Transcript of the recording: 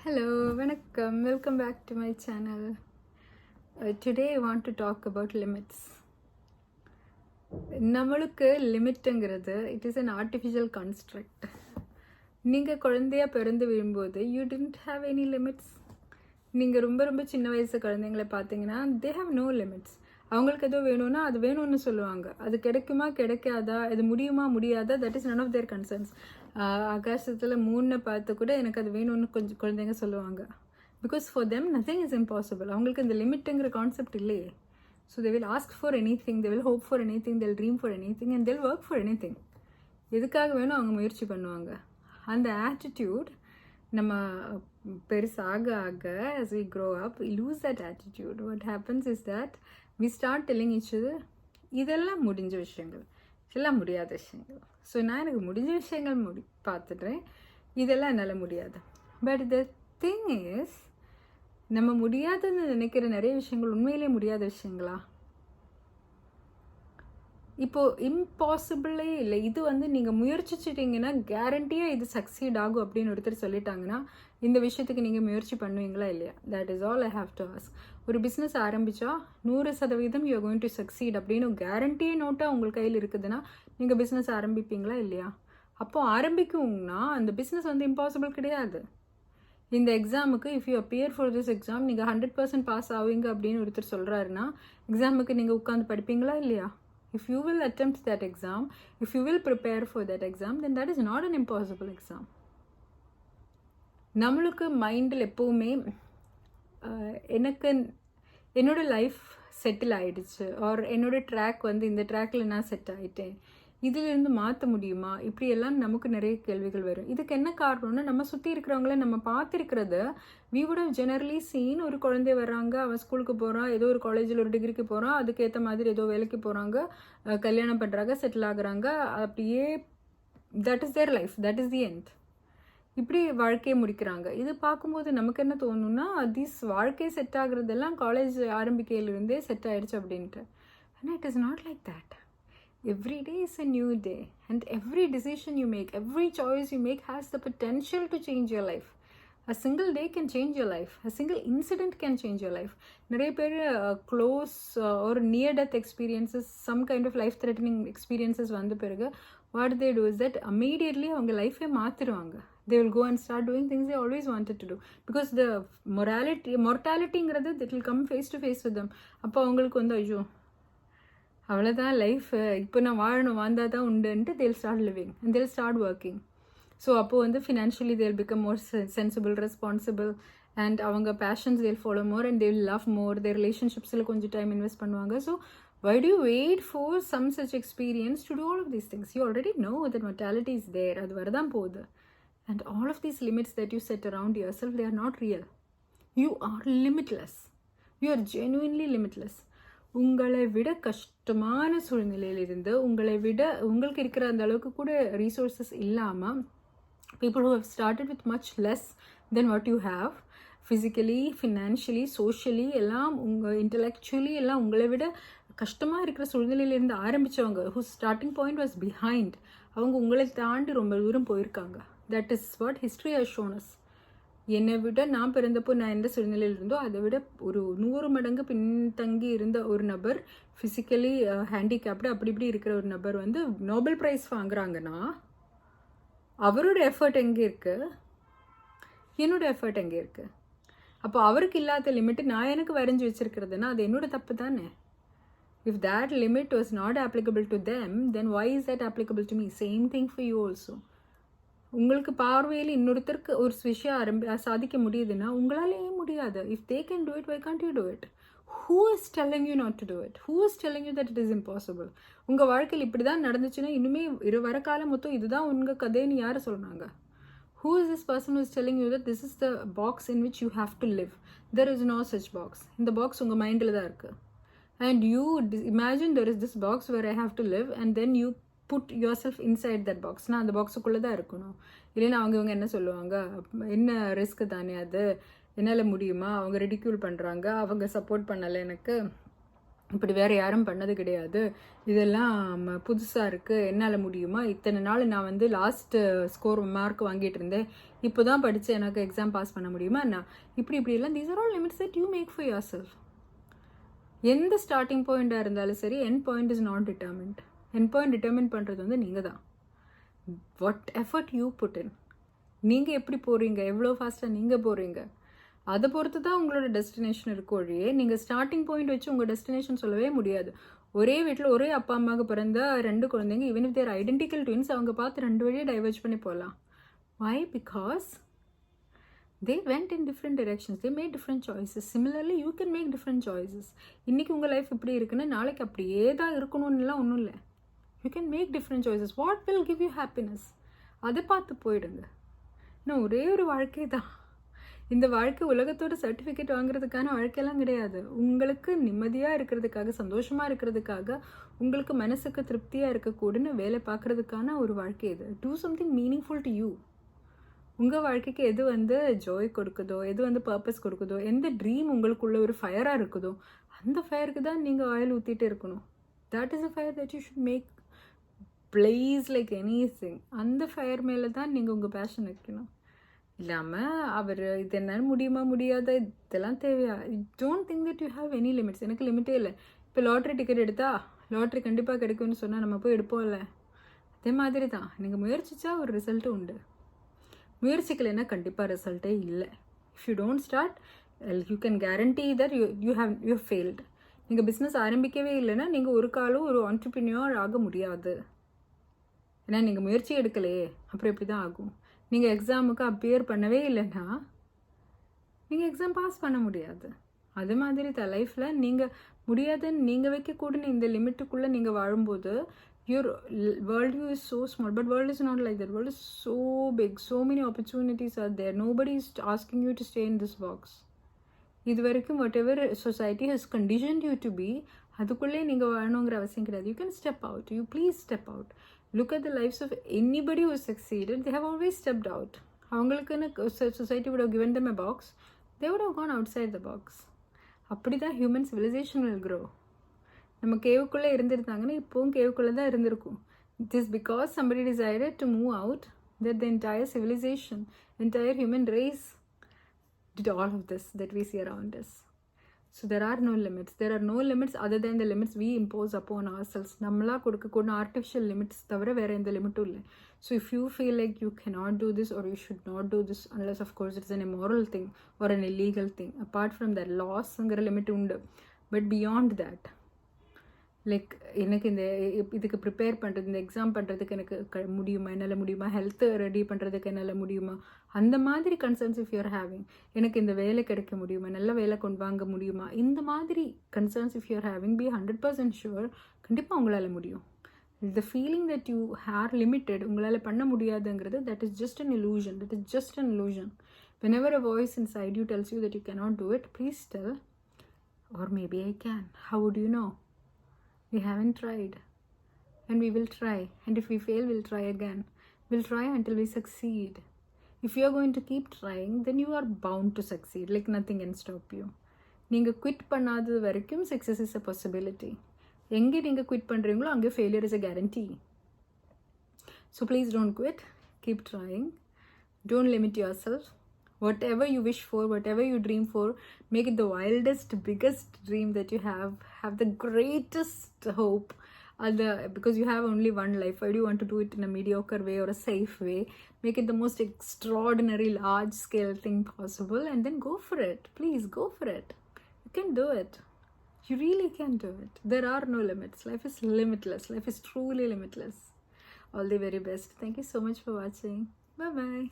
Hello, vanakkam. Welcome back to my channel. Today I want to talk about limits. நம்மளுக்கு லிமிட்டுங்கிறது it is an artificial construct. நீங்கள் குழந்தையாக பிறந்து விழும்போது you didn't have any limits. நீங்கள் ரொம்ப சின்ன வயசு குழந்தைங்களை பார்த்தீங்கன்னா தே ஹாவ் நோ லிமிட்ஸ். அவங்களுக்கு எதோ வேணும்னா அது வேணும்னு சொல்லுவாங்க. அது கிடைக்குமா கிடைக்காதா, இது முடியுமா முடியாதா, that is none of their concerns. ஆகாசத்தில் மூணை பார்த்து கூட எனக்கு அது வேணும்னு கொஞ்சம் குழந்தைங்க சொல்லுவாங்க. Because for them nothing is impossible. அவங்களுக்கு இந்த லிமிட்டுங்கிற கான்செப்ட் இல்லையே. So they will ask for any thing, they will hope for any thing, they will dream for any thing and they will work for any thing. எதுக்காக வேணும் அவங்க முயற்சி பண்ணுவாங்க. அந்த attitude நம்ம பெருசாக ஆக as we grow up we lose that attitude. What happens is that we start telling each other இதெல்லாம் முடிஞ்ச விஷயங்கள், இதெல்லாம் முடியாத விஷயங்கள். ஸோ நான் எனக்கு முடிஞ்ச விஷயங்கள் பார்த்துடுறேன், இதெல்லாம் என்னால் முடியாது. பட் த திங் இஸ், நம்ம முடியாதுன்னு நினைக்கிற நிறைய விஷயங்கள் உண்மையிலே முடியாத விஷயங்களா? இப்போது இம்பாசிபிளே இல்லை. இது நீங்கள் முயற்சிச்சிட்டிங்கன்னா கேரண்டியாக இது சக்சீட் ஆகும் அப்படின்னு ஒருத்தர் சொல்லிட்டாங்கன்னா இந்த விஷயத்துக்கு நீங்கள் முயற்சி பண்ணுவீங்களா இல்லையா? That is all I have to ask. ஒரு பிஸ்னஸ் ஆரம்பித்தா 100% you are going to succeed அப்படின்னு கேரண்டியே நோட்டாக உங்கள் கையில் இருக்குதுன்னா நீங்கள் பிஸ்னஸ் ஆரம்பிப்பீங்களா இல்லையா? அப்போது ஆரம்பிக்குங்கன்னா அந்த பிஸ்னஸ் இம்பாசிபிள் கிடையாது. இந்த எக்ஸாமுக்கு if you appear for this exam நீங்கள் 100% பாஸ் ஆவீங்க அப்படின்னு ஒருத்தர் சொல்கிறாருன்னா எக்ஸாமுக்கு நீங்கள் உட்காந்து படிப்பீங்களா இல்லையா? If you will attempt that exam, if you will prepare for that exam, then that is not an impossible exam. நம்மளுக்கு மைண்டில் எப்போவுமே எனக்கு என்னோட லைஃப் செட்டில் ஆகிடுச்சு, ஆர் என்னோட ட்ராக் இந்த ட்ராக்கில் நான் செட் ஆகிட்டேன், இதிலிருந்து மாற்ற முடியுமா, இப்படியெல்லாம் நமக்கு நிறைய கேள்விகள் வரும். இதுக்கு என்ன காரணம்னா, நம்ம சுற்றி இருக்கிறவங்கள நம்ம பார்த்துருக்கிறத we would have generally seen. ஒரு குழந்தை வர்றாங்க, அவன் ஸ்கூலுக்கு போகிறான், ஏதோ ஒரு காலேஜில் ஒரு டிகிரிக்கு போகிறான், அதுக்கேற்ற மாதிரி ஏதோ வேலைக்கு போகிறாங்க, கல்யாணம் பண்ணுறாங்க, செட்டில் ஆகுறாங்க, அப்படியே that is their life, that is the end. இப்படி வாழ்க்கையை முடிக்கிறாங்க. இது பார்க்கும்போது நமக்கு என்ன தோணுன்னா, திஸ் வாழ்க்கை செட் ஆகுறதெல்லாம் காலேஜ் ஆரம்பிக்கையிலிருந்தே செட் ஆகிடுச்சு அப்படின்ட்டு. ஆனால் it is not like that. Every day is a new day, and every decision you make, every choice you make has the potential to change your life. A single day can change your life. A single incident can change your life. நிறைய பேர் close or near death experiences, some kind of life threatening experiences வந்த பிறகு what they do is that immediately அவங்க லைஃபே மாற்றிடுவாங்க. They will go and start doing things they always wanted to do, because the mortalityங்கிறது that will come face to face with them. அப்போ அவங்களுக்கு ஐயோ அவ்வளோதான் life, இப்போ நான் வாழ்ந்தால் தான் உண்டுன்ட்டு they'll start living and they'll start working. So அப்போது financially they'll become more sensible, responsible, and அவங்க passions they'll follow more and they'll love more. Their ரிலேஷன்ஷிப்ஸில் கொஞ்சம் டைம் இன்வெஸ்ட் பண்ணுவாங்க. So why do you wait for some such experience to do all of these things? You already know that mortality is there, அது வரதான் போகுது. And all of these limits that you set around yourself, they are not real. You are limitless. You are genuinely limitless. உங்களை விட கஷ்டமான சூழ்நிலையிலிருந்து உங்களுக்கு இருக்கிற அந்த அளவுக்கு கூட ரீசோர்ஸஸ் இல்லாமல் people who have started with much less than what you have, physically, financially, socially, எல்லாம் intellectually எல்லாம் உங்களை விட கஷ்டமாக இருக்கிற சூழ்நிலையிலேருந்து ஆரம்பித்தவங்க, whose starting point was behind, அவங்க உங்களை தாண்டி ரொம்ப தூரம் போயிருக்காங்க. That is what history has shown us. என்னை விட நான் பிறந்தப்போ நான் எந்த சூழ்நிலையில் இருந்தோ அதை விட ஒரு 100 மடங்கு பின்தங்கி இருந்த ஒரு நபர், ஃபிசிக்கலி ஹேண்டிகேப்டு அப்படி இப்படி இருக்கிற ஒரு நபர் நோபல் ப்ரைஸ் வாங்குறாங்கன்னா அவரோட எஃபர்ட் எங்கே இருக்குது, என்னோட எஃபர்ட் எங்கே இருக்குது? அப்போ அவருக்கு இல்லாத லிமிட்டு நான் எனக்கு வரைஞ்சி வச்சுருக்கிறதுனா அது என்னோட தப்பு தானே? If that limit was not applicable to them, then why is that applicable to me? Same thing for you also. உங்களுக்கு பார்வையில் இன்னொருத்தருக்கு ஒரு விஷயம் சாதிக்க முடியுதுன்னா உங்களால் ஏன் முடியாது? If they can do it, why can't you do it? Who is telling you not to do it? Who is telling you that it is impossible? உங்கள் வாழ்க்கையில் இப்படி தான் நடந்துச்சுன்னா இனிமே வர காலம் மொத்தம் இதுதான் உங்கள் கதைன்னு யார் சொல்கிறாங்க? Who is this person who is telling you that this is the box in which you have to live? There is no such box. இந்த பாக்ஸ் உங்கள் மைண்டில் தான் இருக்குது. And you imagine there is this box where I have to live, and then you put yourself inside that box. நான் அந்த பாக்ஸுக்குள்ளே தான் இருக்கணும். இல்லைன்னா இவங்க என்ன சொல்லுவாங்க, என்ன ரிஸ்க்கு தானே அது, என்னால் முடியுமா, அவங்க ரெடிக்யூல் பண்ணுறாங்க, அவங்க சப்போர்ட் பண்ணலை எனக்கு, இப்படி வேறு யாரும் பண்ணது கிடையாது, இதெல்லாம் புதுசாக இருக்குது, என்னால் முடியுமா, இத்தனை நாள் நான் வந்து லாஸ்ட்டு ஸ்கோர் மார்க் வாங்கிட்டு இருந்தேன், இப்போ தான் படித்து எனக்கு எக்ஸாம் பாஸ் பண்ண முடியுமா நான் இப்படிலாம் these are all limits that you make for yourself. எந்த ஸ்டார்டிங் பாயிண்ட்டாக இருந்தாலும் சரி, என் பாயிண்ட் இஸ் நாட் டிட்டர்மின்ட். என் பாயிண்ட் டிட்டர்மின் பண்ணுறது வந்து நீங்கள் தான். What effort you put in, நீங்கள் எப்படி போகிறீங்க, எவ்வளோ ஃபாஸ்ட்டாக நீங்கள் போகிறீங்க, அதை பொறுத்து தான் உங்களோட டெஸ்டினேஷன் இருக்கும் ஒழியே நீங்கள் ஸ்டார்டிங் பாயிண்ட் வச்சு உங்கள் டெஸ்டினேஷன் சொல்லவே முடியாது. ஒரே வீட்டில் ஒரே அப்பா அம்மாவுக்கு பிறந்த 2 குழந்தைங்க, even if they're identical twins, அவங்க பார்த்து 2 வழியே டைவர்ஜ் பண்ணி போகலாம். Why? Because they went in different directions, they made different choices. Similarly you can make different choices. இன்னைக்கு உங்கள் லைஃப் இப்படி இருக்குன்னா நாளைக்கு அப்படியே தான் இருக்கணும்னுலாம் ஒன்றும் இல்லை. You can make different choices. What will give you happiness? அதை பார்த்து போயிடுங்க. இன்னும் ஒரே ஒரு வாழ்க்கை தான். இந்த வாழ்க்கை உலகத்தோட சர்டிஃபிகேட் வாங்குறதுக்கான வாழ்க்கையெல்லாம் கிடையாது. உங்களுக்கு நிம்மதியாக இருக்கிறதுக்காக, சந்தோஷமாக இருக்கிறதுக்காக, உங்களுக்கு மனசுக்கு திருப்தியாக இருக்கக்கூடன்னு வேலை பார்க்குறதுக்கான ஒரு வாழ்க்கை இது. Do something meaningful to you. உங்கள் வாழ்க்கைக்கு எது வந்து ஜாய் கொடுக்குதோ, எது வந்து பர்பஸ் கொடுக்குதோ, எந்த ட்ரீம் உங்களுக்குள்ள ஒரு ஃபயராக இருக்குதோ, அந்த ஃபயருக்கு தான் நீங்கள் ஆயில் ஊற்றிட்டு இருக்கணும். That is a fire that you should make blaze like anything. அந்த ஃபயர் மேலே தான் நீங்கள் உங்கள் பேஷன் வைக்கணும். இல்லாமல் அவர் இது என்ன முடியுமா முடியாத இதெல்லாம் தேவையா? Don't think that you have any limits. எனக்கு லிமிட்டே இல்லை. இப்போ லாட்ரி டிக்கெட் எடுத்தா லாட்ரி கண்டிப்பாக கிடைக்கும்னு சொன்னால் நம்ம போய் எடுப்போம்ல, அதே மாதிரி தான். நீங்கள் முயற்சித்தா ஒரு ரிசல்ட்டு உண்டு, முயற்சிக்கலைன்னா கண்டிப்பாக ரிசல்ட்டே இல்லை. If you don't start you can guarantee that you have failed. நீங்கள் பிஸ்னஸ் ஆரம்பிக்கவே இல்லைன்னா நீங்கள் ஒரு காலம் ஒரு ஆண்டர்ப்ரினியர் ஆக முடியாது. ஏன்னா நீங்கள் முயற்சி எடுக்கலையே, அப்புறம் எப்படி தான் ஆகும்? நீங்கள் எக்ஸாமுக்கு அப்பியர் பண்ணவே இல்லைன்னா நீங்கள் எக்ஸாம் பாஸ் பண்ண முடியாது. அது மாதிரி தான் லைஃப்பில் நீங்கள் முடியாதுன்னு நீங்கள் வைக்கக்கூடன்னு இந்த லிமிட்டுக்குள்ளே நீங்கள் வாழும்போது your world view is so small, but world is not like that. World is so big, so many opportunities are there. Nobody is asking you to stay in this box. இது வரைக்கும் whatever society has conditioned you to be, அதுக்குள்ளே நீங்கள் வாழணுங்கிற அவசியம் கிடையாது. You can step out. You please step out. Look at the lives of anybody who has succeeded. They have always stepped out. அவங்களுக்குன்னு society would have given them a box. They would have gone outside the box. அப்படி தான் human civilization will grow. நம்ம கேவுக்குள்ளே இருந்திருந்தாங்கன்னா இப்போவும் கேவுக்குள்ளே தான் இருந்திருக்கும். It is because somebody decided to move out that the entire civilization, entire human race did all of this that we see around us. So there are no limits. There are no limits other than the limits we impose upon ourselves. நம்மளாக கொடுக்கக்கூடிய artificial limits தவிர வேறு எந்த லிமிட்டும் இல்லை. So if you feel like you cannot do this or you should not do this unless of course it's an immoral thing or an illegal thing, apart from that lossங்கிற limit உண்டு. But beyond that, like எனக்கு இந்த இதுக்கு prepare பண்ணுறது, இந்த exam பண்ணுறதுக்கு எனக்கு முடியுமா, என்னால் முடியுமா, ஹெல்த்து ரெடி பண்ணுறதுக்கு என்னால் முடியுமா, அந்த மாதிரி கன்சர்ன்ஸ் இஃப் யூஆர் ஹேவிங், எனக்கு இந்த வேலை கிடைக்க முடியுமா, நல்ல வேலை கொண்டு வாங்க முடியுமா, இந்த மாதிரி concerns if you're having, be 100% sure கண்டிப்பாக உங்களால் முடியும். The feeling that you are limited, உங்களால் பண்ண முடியாதுங்கிறது, that is just an illusion. That is just an illusion. Whenever a voice inside you tells you that you cannot do it, please tell, or maybe I can. How would you know? We haven't tried, and we will try, and if we fail, we'll try again. We'll try until we succeed. If you are going to keep trying, then you are bound to succeed. Like nothing can stop you. நீங்கள் quit பண்ணாதது வரைக்கும் success is a possibility. எங்கே நீங்கள் quit பண்ணுறீங்களோ அங்கே failure is a guarantee. So please don't quit. Keep trying. Don't limit yourself. Whatever you wish for, whatever you dream for, make it the wildest, biggest dream that you have. Have the greatest hope. Because you have only one life. Why do you want to do it in a mediocre way or a safe way? Make it the most extraordinary, large-scale thing possible, and then go for it. Please, go for it. You can do it. You really can do it. There are no limits. Life is limitless. Life is truly limitless. All the very best. Thank you so much for watching. Bye-bye.